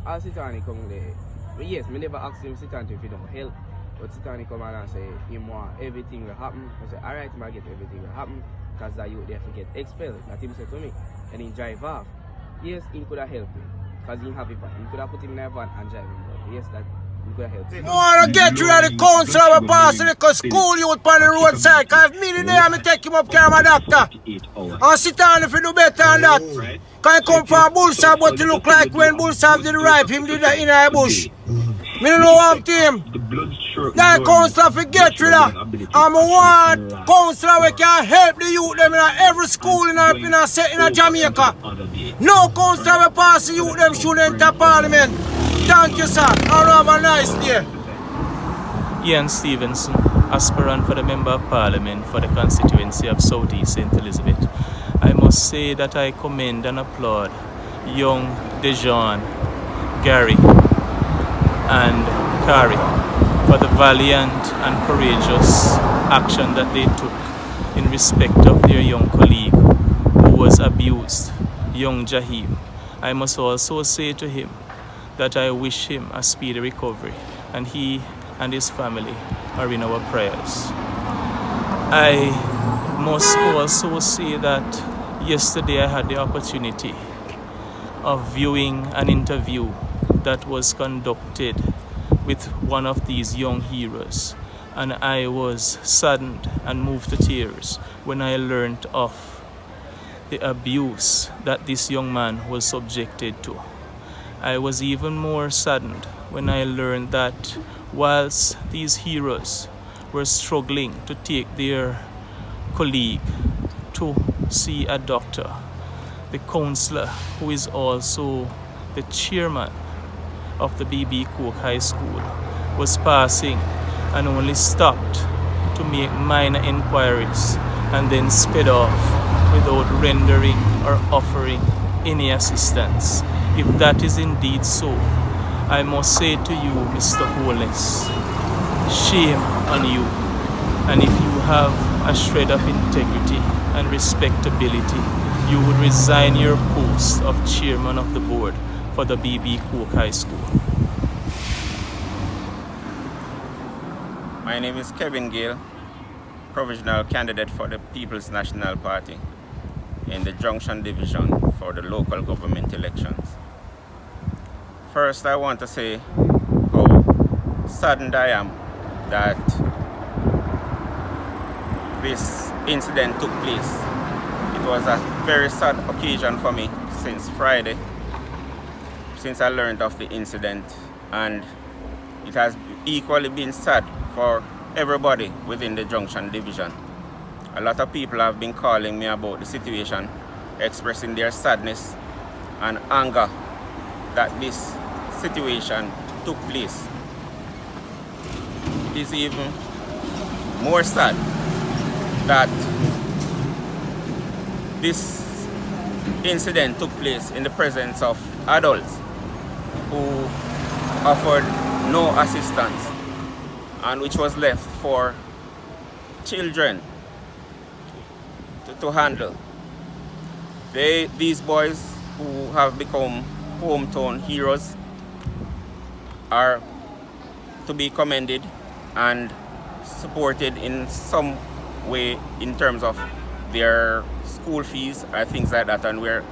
All Cetany come there. But yes, I never asked him Cetany if he don't help. But Cetany come and say him want everything will happen. I say, alright, I get everything will happen because that youth there to get expelled. That him said to me. And he drive off. Yes, he could have helped me. Because he have it back. He could have put him in a van and drive him. But yes, that he could have helped me. I want to get rid of the council of a passing the school youth on the roadside. Because if me there, I take him up care of my doctor. And Cetany if you do better than that. Because he come from Bullsab, but he look like when Bullsab did ripe, him did that in a bush. Me don't know what to him. That councillor forget rid of. And I want councillor who can help the youth them in every school in Jamaica. No councillor who pass the youth them should enter parliament. Thank you, sir. Have a nice day. Ian Stevenson, aspirant for the Member of Parliament for the constituency of South East St. Elizabeth. I must say that I commend and applaud young Dejan, Gary and Kari for the valiant and courageous action that they took in respect of their young colleague who was abused, young Jahim. I must also say to him that I wish him a speedy recovery, and he and his family are in our prayers. I must also say that yesterday I had the opportunity of viewing an interview that was conducted with one of these young heroes, and I was saddened and moved to tears when I learned of the abuse that this young man was subjected to. I was even more saddened when I learned that whilst these heroes were struggling to take their colleague to see a doctor, the councillor, who is also the chairman of the B.B. Cook High School, was passing and only stopped to make minor inquiries and then sped off without rendering or offering any assistance. If that is indeed so, I must say to you, Mr. Holness, shame on you. And if you have a shred of integrity and respectability, you would resign your post of chairman of the board for the B.B. Cook High School. My name is Kevin Gill, provisional candidate for the People's National Party in the Junction Division for the local government elections. First, I want to say how saddened I am that this incident took place. It was a very sad occasion for me since Friday, since I learned of the incident, and it has equally been sad for everybody within the Junction Division. A lot of people have been calling me about the situation, expressing their sadness and anger that this situation took place. It is even more sad that this incident took place in the presence of adults who offered no assistance, and which was left for children to handle. These boys who have become hometown heroes are to be commended and supported in some way in terms of their school fees and things like that, and we're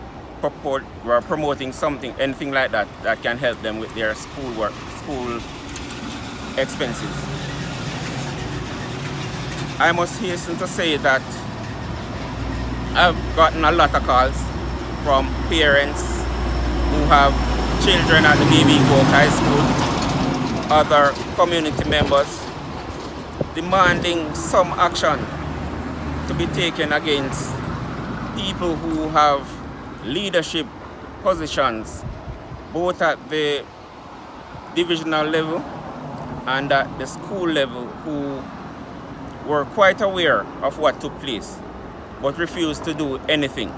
promoting something, anything like that, that can help them with their school expenses. I must hasten to say that I've gotten a lot of calls from parents who have children at the B.B. Cook High School, other community members, demanding some action to be taken against people who have leadership positions both at the divisional level and at the school level, who were quite aware of what took place but refused to do anything.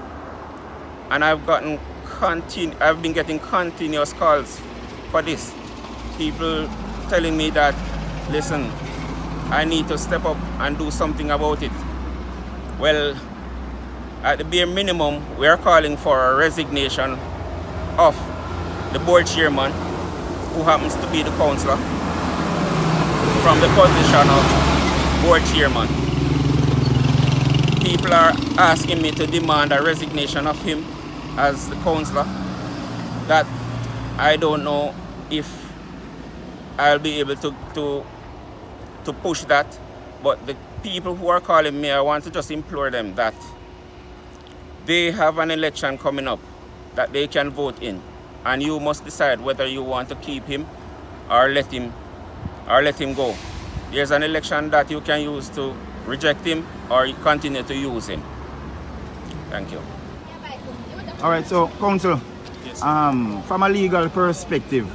And I've been getting continuous calls for this. People telling me that, listen, I need to step up and do something about it. Well, at the bare minimum, we are calling for a resignation of the board chairman who happens to be the councillor, from the position of board chairman. People are asking me to demand a resignation of him as the councillor. That I don't know if I'll be able to push that, but the people who are calling me, I want to just implore them that they have an election coming up that they can vote in, and you must decide whether you want to keep him or let him go. There's an election that you can use to reject him or continue to use him. Thank you. All right, so council, Yes. from a legal perspective,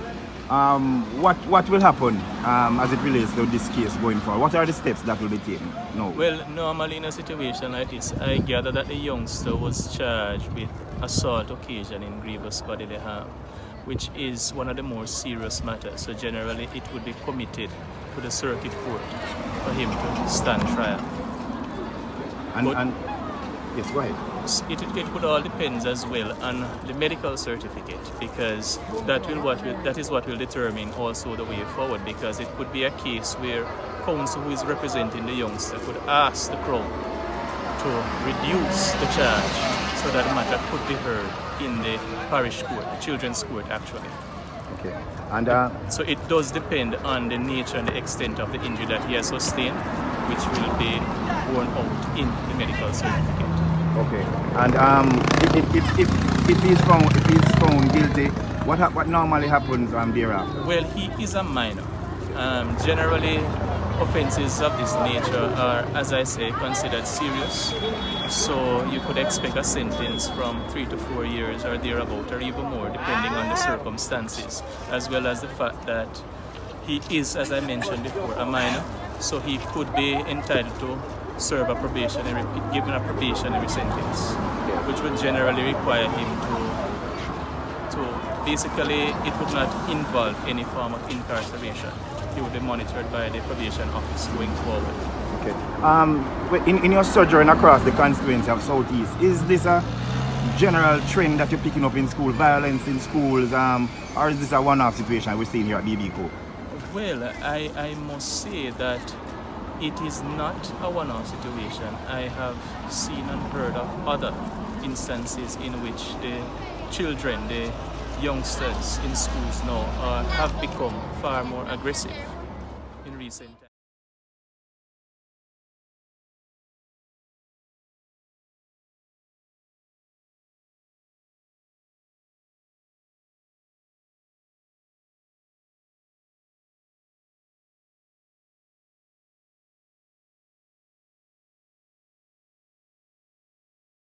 what will happen as it relates to this case going forward? What are the steps that will be taken? No. Well, normally in a situation like this, I gather that the youngster was charged with assault occasion in grievous bodily harm, which is one of the more serious matters. So generally it would be committed to the circuit court for him to stand trial. And yes, go ahead. It would all depend as well on the medical certificate, because that is what will determine also the way forward, because it could be a case where counsel who is representing the youngster could ask the Crown to reduce the charge so that the matter could be heard in the parish court, the children's court actually. Okay. And so it does depend on the nature and the extent of the injury that he has sustained, which will be borne out in the medical certificate. okay. And if he's found guilty, what normally happens thereafter? Well, he is a minor. Generally, offences of this nature are, as I say, considered serious. So you could expect a sentence from 3 to 4 years or thereabout, or even more, depending on the circumstances, as well as the fact that he is, as I mentioned before, a minor. So he could be entitled to serve a given a probationary sentence, which would generally require him to basically, it would not involve any form of incarceration. He would be monitored by the probation office going forward. Okay. In your sojourn across the constituency of Southeast, is this a general trend that you're picking up in school, violence in schools, or is this a one-off situation we're seeing here at BBCO? Well, I must say that it is not a one-off situation. I have seen and heard of other instances in which the children, the youngsters in schools now have become far more aggressive in recent